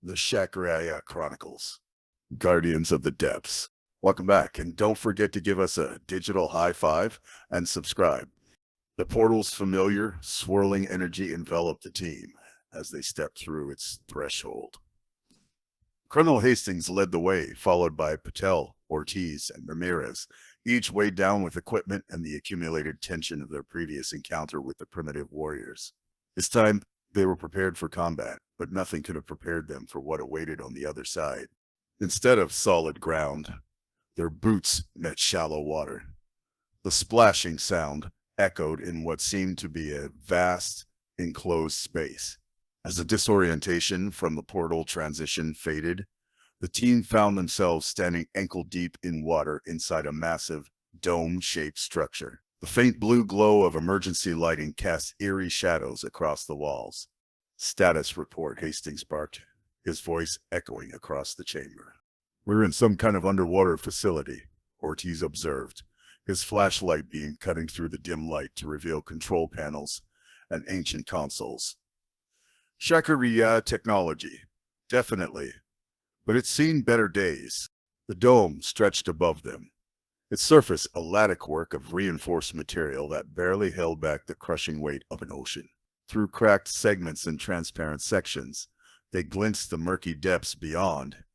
the Shakri'aya Chronicles, Guardians of the Depths. Welcome back, and don't forget to give us a digital high five and subscribe. The portal's familiar, swirling energy enveloped the team as they stepped through its threshold. Colonel Hastings led the way, followed by Patel, Ortiz, and Ramirez, each weighed down with equipment and the accumulated tension of their previous encounter with the primitive warriors. This time, they were prepared for combat, but nothing could have prepared them for what awaited on the other side. Instead of solid ground, their boots met shallow water. The splashing sound echoed in what seemed to be a vast, enclosed space. As the disorientation from the portal transition faded, the team found themselves standing ankle-deep in water inside a massive, dome-shaped structure. The faint blue glow of emergency lighting cast eerie shadows across the walls. "Status report," Hastings barked, his voice echoing across the chamber. "We're in some kind of underwater facility," Ortiz observed, his flashlight beam cutting through the dim light to reveal control panels and ancient consoles. "Shakriaya technology, definitely, but it's seen better days." The dome stretched above them, its surface a lattice work of reinforced material that barely held back the crushing weight of an ocean. Through cracked segments and transparent sections, they glimpsed the murky depths beyond,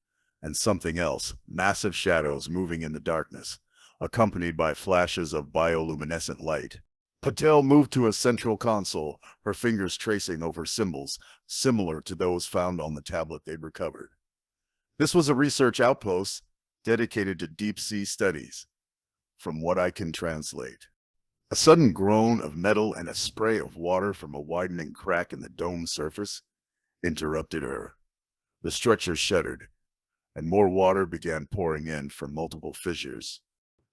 and something else, massive shadows moving in the darkness, accompanied by flashes of bioluminescent light. Patel moved to a central console, her fingers tracing over symbols similar to those found on the tablet they'd recovered. This was a research outpost dedicated to deep-sea studies, from what I can translate. A sudden groan of metal and a spray of water from a widening crack in the dome surface interrupted her. The structure shuddered, and more water began pouring in from multiple fissures.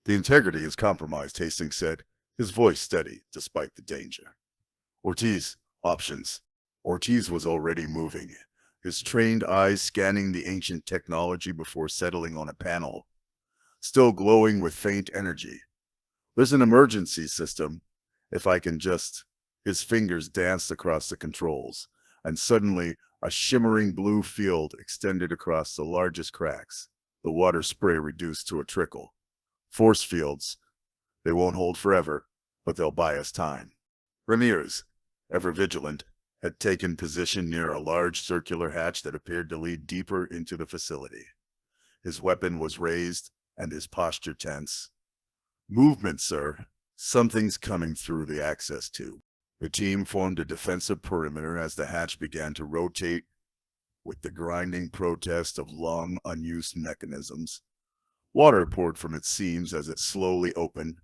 "The integrity is compromised," Hastings said, his voice steady despite the danger. "Ortiz, options." Ortiz was already moving, his trained eyes scanning the ancient technology before settling on a panel, still glowing with faint energy. "There's an emergency system, if I can just..." His fingers danced across the controls, and suddenly a shimmering blue field extended across the largest cracks. The water spray reduced to a trickle. "Force fields. They won't hold forever, but they'll buy us time." Ramirez, ever vigilant, had taken position near a large circular hatch that appeared to lead deeper into the facility. His weapon was raised, and his posture tense. "Movement, sir. Something's coming through the access tube." The team formed a defensive perimeter as the hatch began to rotate with the grinding protest of long, unused mechanisms. Water poured from its seams as it slowly opened,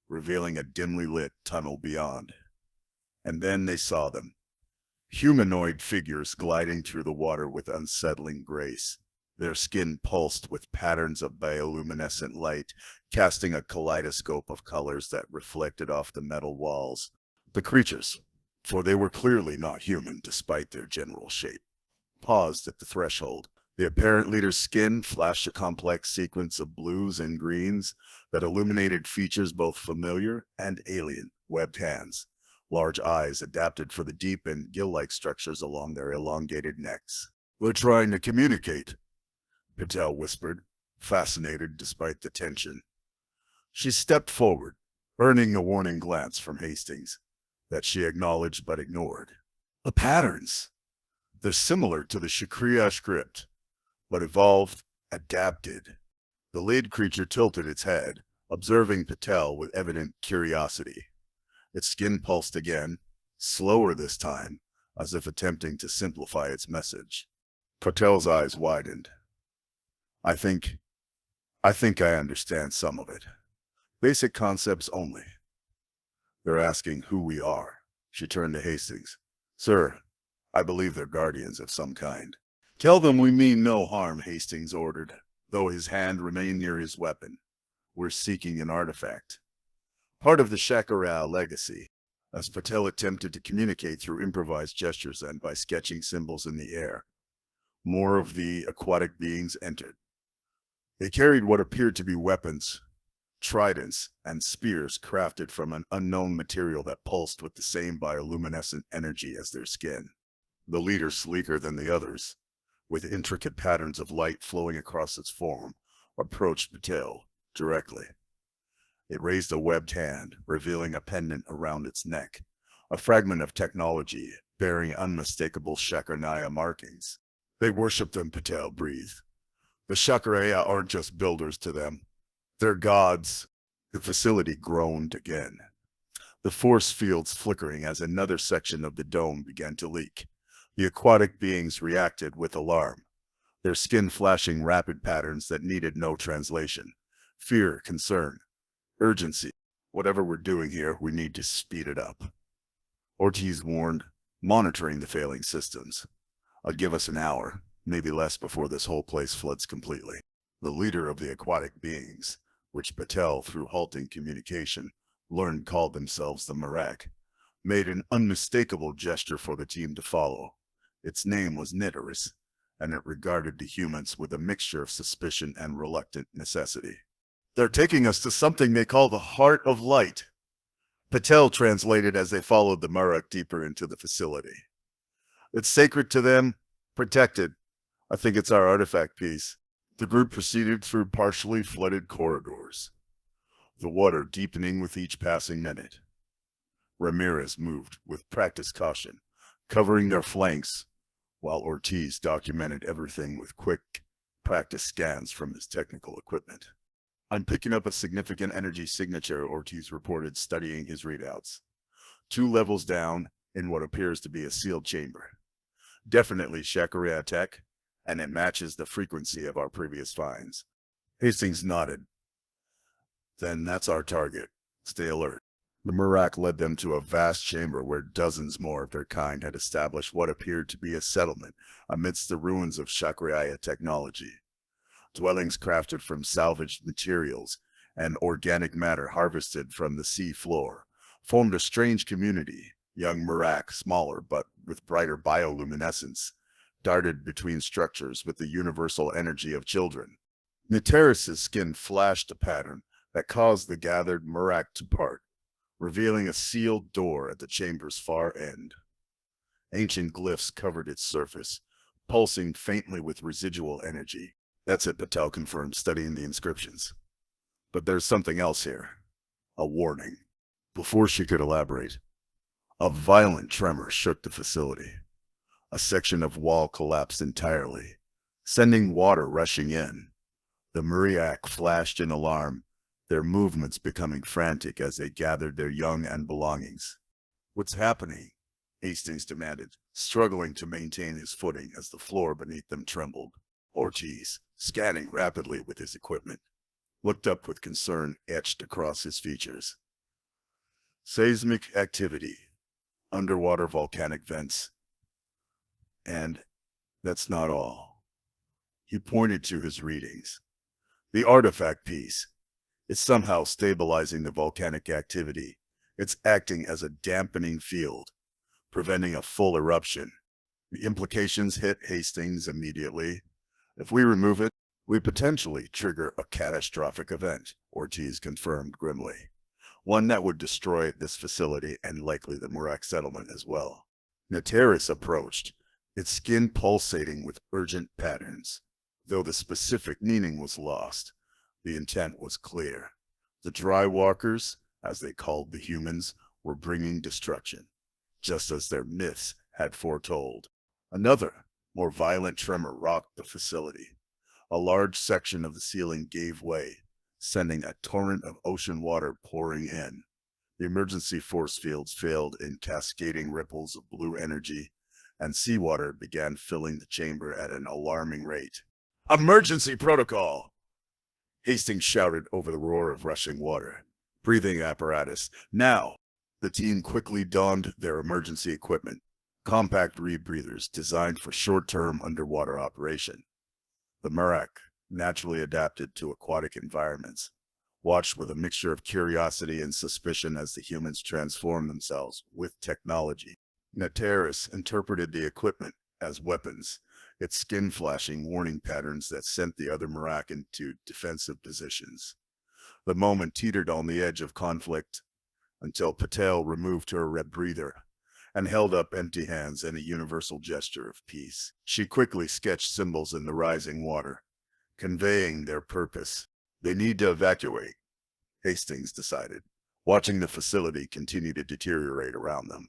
revealing a dimly lit tunnel beyond. And then they saw them. Humanoid figures gliding through the water with unsettling grace. Their skin pulsed with patterns of bioluminescent light, casting a kaleidoscope of colors that reflected off the metal walls. The creatures, for they were clearly not human despite their general shape, paused at the threshold. The apparent leader's skin flashed a complex sequence of blues and greens that illuminated features both familiar and alien. Webbed hands, large eyes adapted for the deep and gill-like structures along their elongated necks. "We're trying to communicate," Patel whispered, fascinated despite the tension. She stepped forward, earning a warning glance from Hastings that she acknowledged but ignored. "The patterns. They're similar to the Shakriaya script, but evolved, adapted." The lead creature tilted its head, observing Patel with evident curiosity. Its skin pulsed again, slower this time, as if attempting to simplify its message. Patel's eyes widened. I think I understand some of it. Basic concepts only. They're asking who we are." She turned to Hastings. "Sir, I believe they're guardians of some kind." "Tell them we mean no harm," Hastings ordered, though his hand remained near his weapon. "We're seeking an artifact, part of the Shakriaya legacy." As Patel attempted to communicate through improvised gestures and by sketching symbols in the air, more of the aquatic beings entered. They carried what appeared to be weapons, tridents, and spears crafted from an unknown material that pulsed with the same bioluminescent energy as their skin. The leader, sleeker than the others, with intricate patterns of light flowing across its form, approached Patel directly. It raised a webbed hand, revealing a pendant around its neck, a fragment of technology bearing unmistakable Shakri'aya markings. They worship them, Patel breathed. The Shakriaya aren't just builders to them. They're gods. The facility groaned again, the force fields flickering as another section of the dome began to leak. The aquatic beings reacted with alarm, their skin flashing rapid patterns that needed no translation. Fear, concern, urgency. Whatever we're doing here, we need to speed it up. Ortiz warned, monitoring the failing systems. I'll give us an hour, maybe less, before this whole place floods completely. The leader of the aquatic beings, which Patel, through halting communication, learned called themselves the Merak, made an unmistakable gesture for the team to follow. Its name was Nitaris, and it regarded the humans with a mixture of suspicion and reluctant necessity. They're taking us to something they call the Heart of Light, Patel translated as they followed the Merak deeper into the facility. It's sacred to them, protected. I think it's our artifact piece. The group proceeded through partially flooded corridors, the water deepening with each passing minute. Ramirez moved with practiced caution, covering their flanks, while Ortiz documented everything with quick, practiced scans from his technical equipment. I'm picking up a significant energy signature, Ortiz reported, studying his readouts. 2 levels down in what appears to be a sealed chamber. Definitely Shakriaya tech, and it matches the frequency of our previous finds. Hastings nodded. Then that's our target. Stay alert. The Merak led them to a vast chamber where dozens more of their kind had established what appeared to be a settlement amidst the ruins of Shakriaya technology. Dwellings crafted from salvaged materials and organic matter harvested from the sea floor formed a strange community. Young Merak, smaller but with brighter bioluminescence, darted between structures with the universal energy of children. Nitaris' skin flashed a pattern that caused the gathered Merak to part, revealing a sealed door at the chamber's far end. Ancient glyphs covered its surface, pulsing faintly with residual energy. That's it, Patel confirmed, studying the inscriptions. But there's something else here. A warning. Before she could elaborate, a violent tremor shook the facility. A section of wall collapsed entirely, sending water rushing in. The Merak flashed in alarm, their movements becoming frantic as they gathered their young and belongings. What's happening? Hastings demanded, struggling to maintain his footing as the floor beneath them trembled. Ortiz, scanning rapidly with his equipment, looked up with concern etched across his features. Seismic activity, underwater volcanic vents. And that's not all. He pointed to his readings. The artifact piece. It's somehow stabilizing the volcanic activity. It's acting as a dampening field, preventing a full eruption. The implications hit Hastings immediately. If we remove it, we potentially trigger a catastrophic event, Ortiz confirmed grimly. One that would destroy this facility and likely the Merak settlement as well. Nitaris approached, its skin pulsating with urgent patterns. Though the specific meaning was lost, the intent was clear. The Dry Walkers, as they called the humans, were bringing destruction, just as their myths had foretold. Another, more violent tremor rocked the facility. A large section of the ceiling gave way, sending a torrent of ocean water pouring in. The emergency force fields failed in cascading ripples of blue energy, and seawater began filling the chamber at an alarming rate. Emergency protocol! Hastings shouted over the roar of rushing water. Breathing apparatus. Now! The team quickly donned their emergency equipment, compact rebreathers designed for short-term underwater operation. The Merak, naturally adapted to aquatic environments, watched with a mixture of curiosity and suspicion as the humans transformed themselves with technology. Nitaris interpreted the equipment as weapons, its skin flashing warning patterns that sent the other Merak into defensive positions. The moment teetered on the edge of conflict until Patel removed her red breather and held up empty hands in a universal gesture of peace. She quickly sketched symbols in the rising water, conveying their purpose. They need to evacuate, Hastings decided, watching the facility continue to deteriorate around them.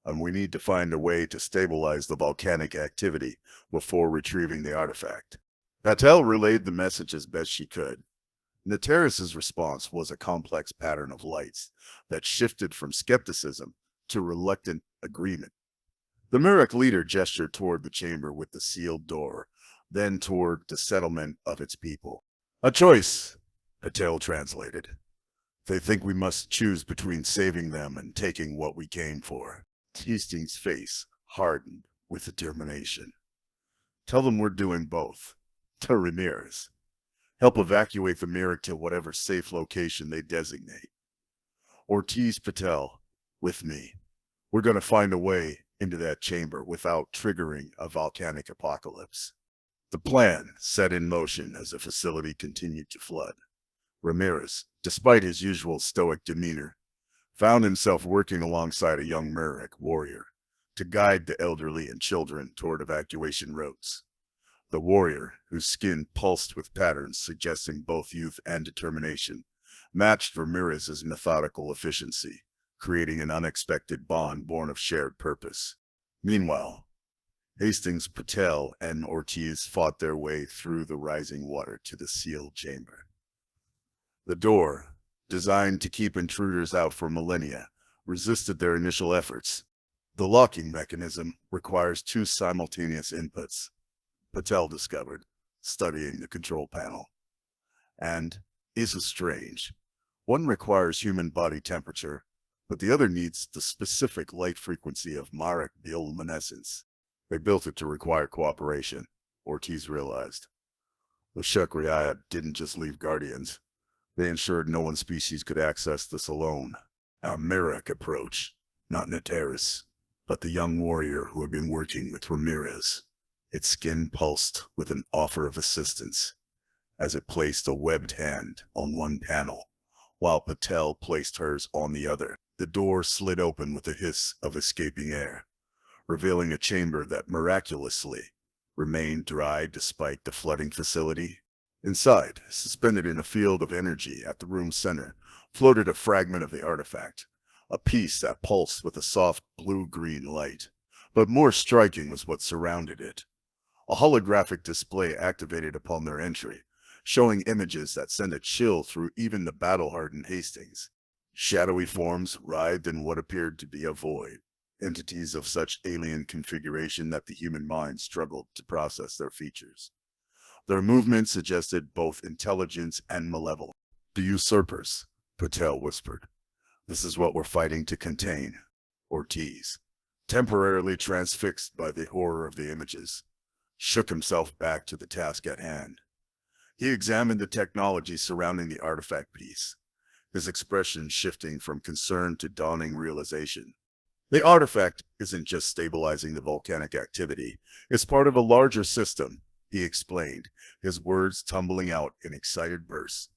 And we need to find a way to stabilize the volcanic activity before retrieving the artifact. Patel relayed the message as best she could. Neteris's response was a complex pattern of lights that shifted from skepticism to reluctant agreement. The Murak leader gestured toward the chamber with the sealed door, then toward the settlement of its people. A choice, Patel translated. They think we must choose between saving them and taking what we came for. Hastings' face hardened with determination. Tell them we're doing both. To Ramirez. Help evacuate the Murak to whatever safe location they designate. Ortiz Patel, with me. We're going to find a way into that chamber without triggering a volcanic apocalypse. The plan set in motion as the facility continued to flood. Ramirez, despite his usual stoic demeanor, found himself working alongside a young Murak warrior to guide the elderly and children toward evacuation routes. The warrior, whose skin pulsed with patterns suggesting both youth and determination, matched Ramirez's methodical efficiency, creating an unexpected bond born of shared purpose. Meanwhile, Hastings, Patel, and Ortiz fought their way through the rising water to the sealed chamber. The door, designed to keep intruders out for millennia, resisted their initial efforts. The locking mechanism requires two simultaneous inputs, Patel discovered, studying the control panel. And is strange. One requires human body temperature, but the other needs the specific light frequency of Murak bioluminescence. They built it to require cooperation, Ortiz realized. The Shakri'aya didn't just leave guardians. They ensured no one species could access this alone. Our Murak approach, not Neteris, but the young warrior who had been working with Ramirez. Its skin pulsed with an offer of assistance as it placed a webbed hand on one panel, while Patel placed hers on the other. The door slid open with a hiss of escaping air, revealing a chamber that miraculously remained dry despite the flooding facility. Inside, suspended in a field of energy at the room's center, floated a fragment of the artifact, a piece that pulsed with a soft blue-green light. But more striking was what surrounded it. A holographic display activated upon their entry, showing images that sent a chill through even the battle-hardened Hastings. Shadowy forms writhed in what appeared to be a void, entities of such alien configuration that the human mind struggled to process their features. Their movements suggested both intelligence and malevolence. The usurpers, Patel whispered. This is what we're fighting to contain. Ortiz, temporarily transfixed by the horror of the images, shook himself back to the task at hand. He examined the technology surrounding the artifact piece, his expression shifting from concern to dawning realization. The artifact isn't just stabilizing the volcanic activity, it's part of a larger system, he explained, his words tumbling out in excited bursts.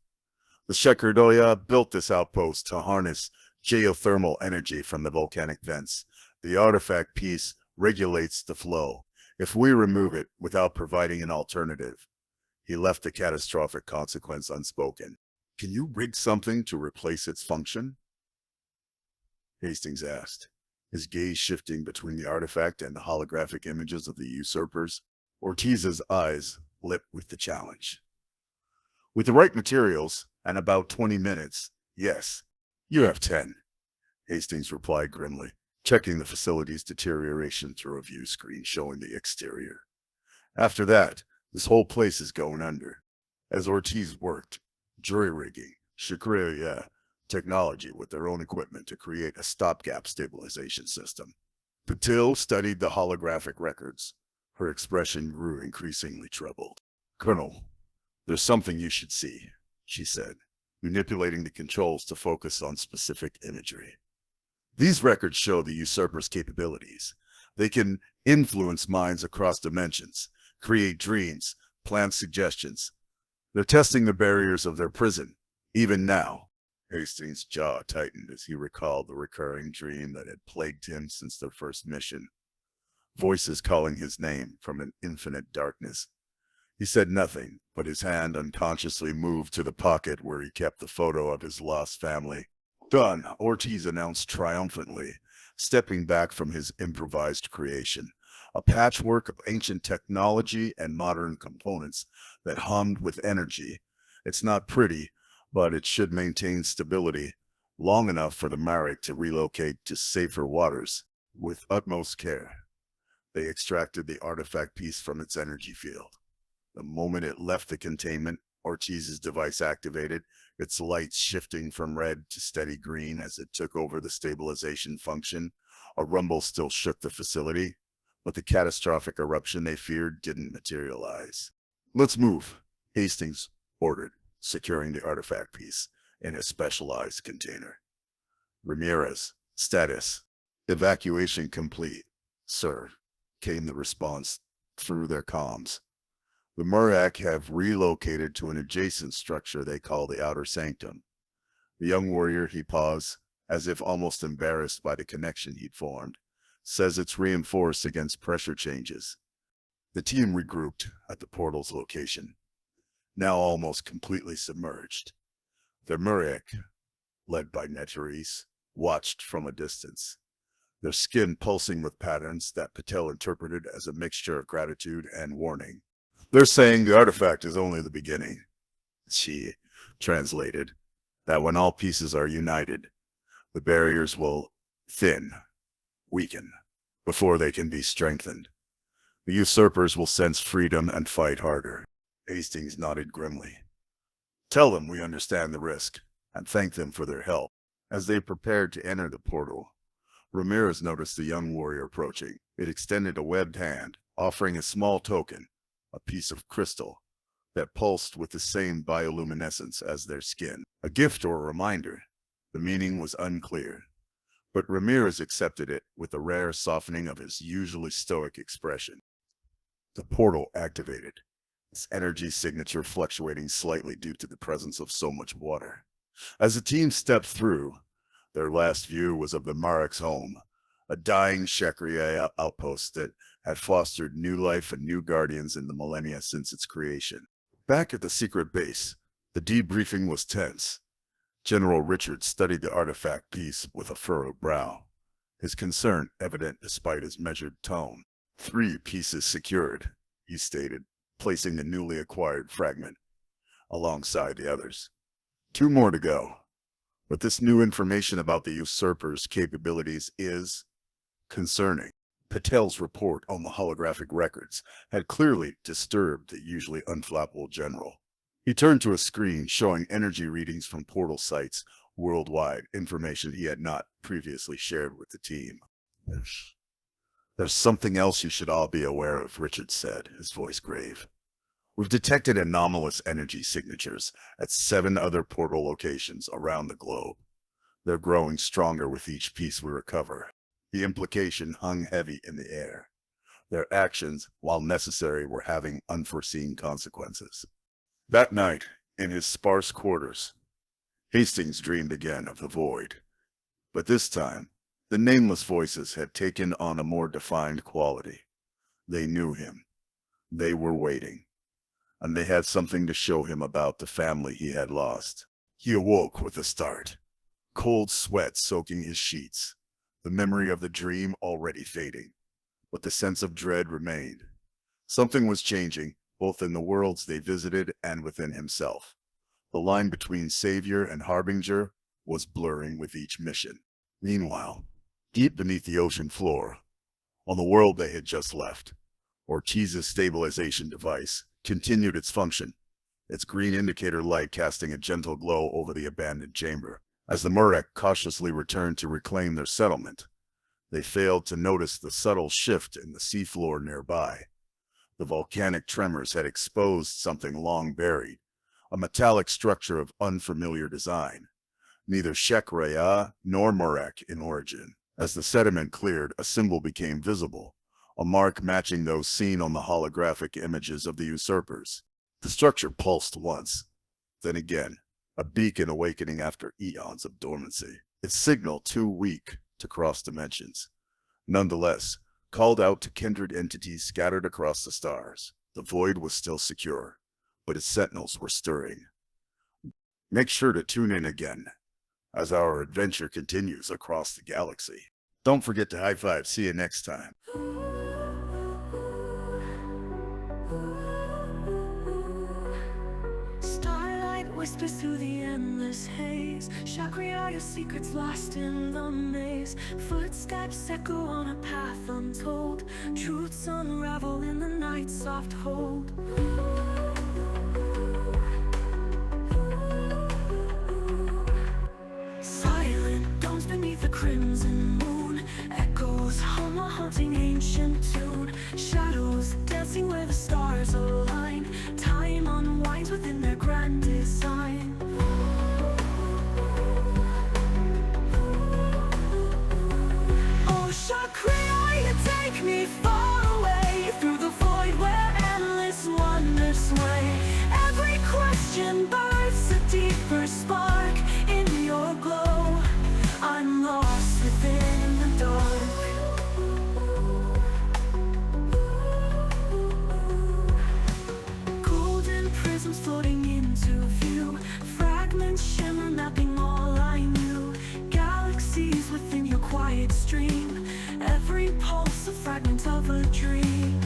The Shakriaya built this outpost to harness geothermal energy from the volcanic vents. The artifact piece regulates the flow. If we remove it without providing an alternative, he left the catastrophic consequence unspoken. Can you rig something to replace its function? Hastings asked, his gaze shifting between the artifact and the holographic images of the usurpers. Ortiz's eyes lit with the challenge. With the right materials and about 20 minutes, yes, you have 10, Hastings replied grimly, checking the facility's deterioration through a view screen showing the exterior. After that, this whole place is going under. As Ortiz worked, jury-rigging, Shakriaya technology with their own equipment to create a stopgap stabilization system. Patil studied the holographic records. Her expression grew increasingly troubled. Colonel, there's something you should see, she said, manipulating the controls to focus on specific imagery. These records show the usurper's capabilities. They can influence minds across dimensions, create dreams, plant suggestions. They're testing the barriers of their prison, even now. Hastings' jaw tightened as he recalled the recurring dream that had plagued him since their first mission. Voices calling his name from an infinite darkness. He said nothing, but his hand unconsciously moved to the pocket where he kept the photo of his lost family. Done, Ortiz announced triumphantly, stepping back from his improvised creation, a patchwork of ancient technology and modern components that hummed with energy. It's not pretty, but it should maintain stability long enough for the Marek to relocate to safer waters. With utmost care, they extracted the artifact piece from its energy field. The moment it left the containment, Ortiz's device activated, its lights shifting from red to steady green as it took over the stabilization function. A rumble still shook the facility, but the catastrophic eruption they feared didn't materialize. Let's move, Hastings ordered, securing the artifact piece in a specialized container. Ramirez, status. Evacuation complete, sir, came the response through their comms. The Murak have relocated to an adjacent structure they call the Outer Sanctum. The young warrior, he paused, as if almost embarrassed by the connection he'd formed, says it's reinforced against pressure changes. The team regrouped at the portal's location, now almost completely submerged. The Murak, led by Netteris, watched from a distance, their skin pulsing with patterns that Patel interpreted as a mixture of gratitude and warning. They're saying the artifact is only the beginning, she translated, that when all pieces are united, the barriers will thin, weaken, before they can be strengthened. The usurpers will sense freedom and fight harder. Hastings nodded grimly. Tell them we understand the risk, and thank them for their help. As they prepared to enter the portal, Ramirez noticed the young warrior approaching. It extended a webbed hand, offering a small token, a piece of crystal that pulsed with the same bioluminescence as their skin. A gift or a reminder. The meaning was unclear, but Ramirez accepted it with a rare softening of his usually stoic expression. The portal activated, its energy signature fluctuating slightly due to the presence of so much water. As the team stepped through, their last view was of the Marek's home, a dying Shakriaya outpost that had fostered new life and new guardians in the millennia since its creation. Back at the secret base, the debriefing was tense. General Richard studied the artifact piece with a furrowed brow, his concern evident despite his measured tone. 3 pieces secured, he stated, placing the newly acquired fragment alongside the others. 2 more to go. But this new information about the usurper's capabilities is concerning. Patel's report on the holographic records had clearly disturbed the usually unflappable general. He turned to a screen showing energy readings from portal sites worldwide, information he had not previously shared with the team. There's something else you should all be aware of, Richard said, his voice grave. We've detected anomalous energy signatures at 7 other portal locations around the globe. They're growing stronger with each piece we recover. The implication hung heavy in the air. Their actions, while necessary, were having unforeseen consequences. That night, in his sparse quarters, Hastings dreamed again of the void. But this time, the nameless voices had taken on a more defined quality. They knew him. They were waiting. And they had something to show him about the family he had lost. He awoke with a start, cold sweat soaking his sheets, the memory of the dream already fading. But the sense of dread remained. Something was changing, both in the worlds they visited and within himself. The line between savior and harbinger was blurring with each mission. Meanwhile, deep beneath the ocean floor, on the world they had just left, Ortiz's stabilization device continued its function, its green indicator light casting a gentle glow over the abandoned chamber. As the Murak cautiously returned to reclaim their settlement, they failed to notice the subtle shift in the seafloor nearby. The volcanic tremors had exposed something long buried, a metallic structure of unfamiliar design, neither Shakriaya nor Murak in origin. As the sediment cleared, a symbol became visible, a mark matching those seen on the holographic images of the usurpers. The structure pulsed once, then again, a beacon awakening after eons of dormancy, its signal too weak to cross dimensions. Nonetheless, called out to kindred entities scattered across the stars, the void was still secure, but its sentinels were stirring. Make sure to tune in again as our adventure continues across the galaxy. Don't forget to high five. See you next time. Starlight whispers through the endless haze. Shakri'aya secrets lost in the maze. Footsteps echo on a path untold. Truths unravel in the night's soft hold. Silent dawns beneath the crimson moon. Echoes hum a haunting ancient tune. Shadows dancing where the stars align. Time unwinds within their grand design. Oh, Shakriaya, take me far away, through the void where endless wonders sway. Every question births a deeper spark. In your glow, I'm lost within the dark. Golden prisms floating into view. Fragments shimmer, mapping all I knew. Galaxies within your quiet stream. Every pulse a fragment of a dream.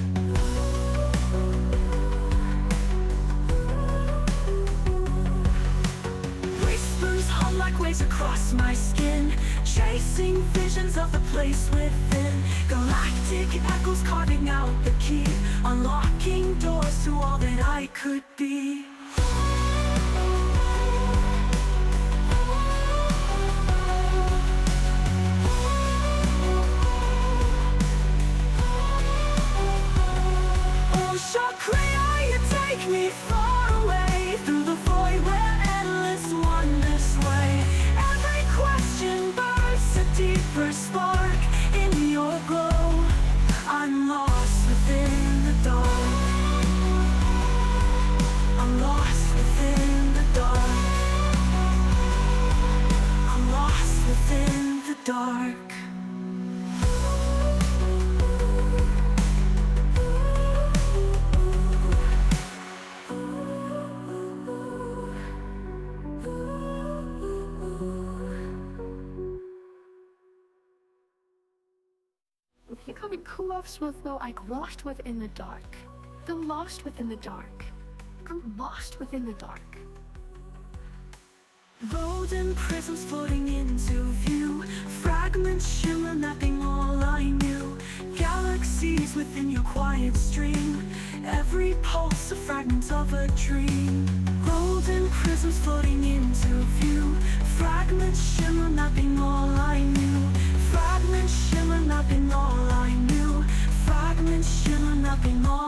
Whispers hum like waves across my skin, chasing visions of the place within. Galactic echoes carving out the key, unlocking doors to all that I could be. Oh, Shakriaya, take me far away, through the void where endless wonders sway. Every question bursts a deeper spark. In your glow, I'm lost within the dark. I'm lost within the dark. I'm lost within the dark. Becoming co-ops with the lost within the dark. The lost within the dark. I'm lost within the dark. Golden prisms floating into view. Fragments shimmer, mapping all I knew. Galaxies within your quiet stream. Every pulse a fragment of a dream. Golden prisms floating into view. Fragments shimmer, mapping all I knew. Fragments shimmer, mapping all I knew. Fragments shimmer, mapping all